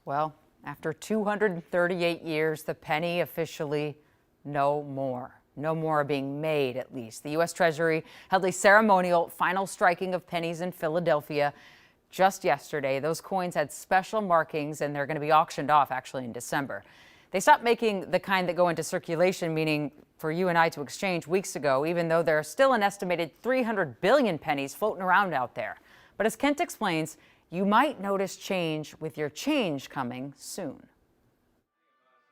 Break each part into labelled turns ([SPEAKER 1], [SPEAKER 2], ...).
[SPEAKER 1] Well, after 238 years, the penny officially no more. No more are being made, at least. The U.S. Treasury held a ceremonial final striking of pennies in Philadelphia just yesterday. Those coins had special markings, and they're going to be auctioned off actually in December. They stopped making the kind that go into circulation, meaning for you and I to exchange, weeks ago, even though there are still an estimated 300 billion pennies floating around out there. But as Kent explains, you might notice change with your change coming soon.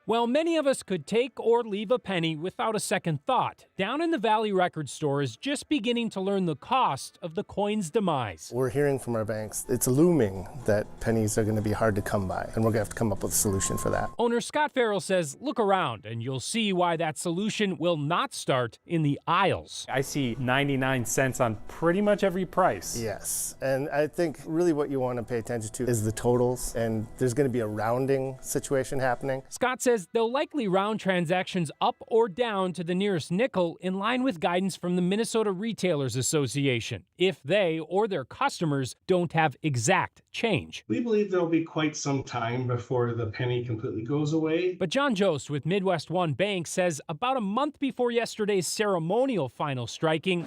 [SPEAKER 2] Well, many of us could take or leave a penny without a second thought. Down in the Valley Record Store is just beginning to learn the cost of the coin's demise.
[SPEAKER 3] We're hearing from our banks, it's looming that pennies are going to be hard to come by, and we're going to have to come up with a solution for that.
[SPEAKER 2] Owner Scott Farrell says, look around and you'll see why that solution will not start in the aisles.
[SPEAKER 4] I see 99 cents on pretty much every price.
[SPEAKER 3] Yes, and I think really what you want to pay attention to is the totals, and there's going to be a rounding situation happening.
[SPEAKER 2] Scott says they'll likely round transactions up or down to the nearest nickel in line with guidance from the Minnesota Retailers Association if they or their customers don't have exact change.
[SPEAKER 5] We believe there'll be quite some time before the penny completely goes away.
[SPEAKER 2] But John Jost with Midwest One Bank says about a month before yesterday's ceremonial final striking,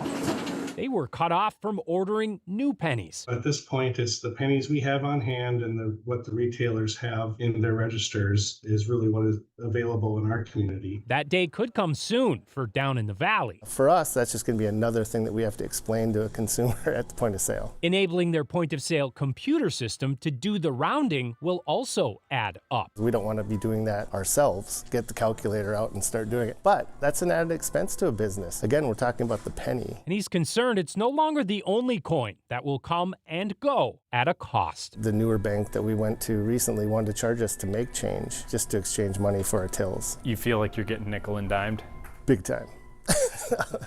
[SPEAKER 2] they were cut off from ordering new pennies.
[SPEAKER 5] At this point, it's the pennies we have on hand and what the retailers have in their registers is really what is available in our community.
[SPEAKER 2] That day could come soon for down in the valley.
[SPEAKER 3] For us, that's just going to be another thing that we have to explain to a consumer at the point of sale.
[SPEAKER 2] Enabling their point of sale computer system to do the rounding will also add up.
[SPEAKER 3] We don't want to be doing that ourselves, get the calculator out and start doing it. But that's an added expense to a business. Again, we're talking about the penny.
[SPEAKER 2] And he's concerned it's no longer the only coin that will come and go at a cost.
[SPEAKER 3] The newer bank that we went to recently wanted to charge us to make change, just to exchange money for our tills.
[SPEAKER 4] You feel like you're getting nickel and dimed?
[SPEAKER 3] Big time.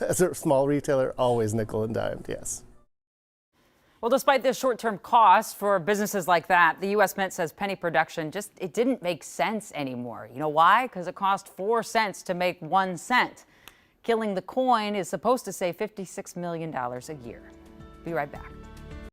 [SPEAKER 3] As a small retailer, always nickel and dimed, yes.
[SPEAKER 1] Well, despite the short-term costs for businesses like that, the U.S. Mint says penny production it didn't make sense anymore. You know why? Because it cost 4 cents to make 1 cent. Killing the coin is supposed to save $56 million a year. Be right back.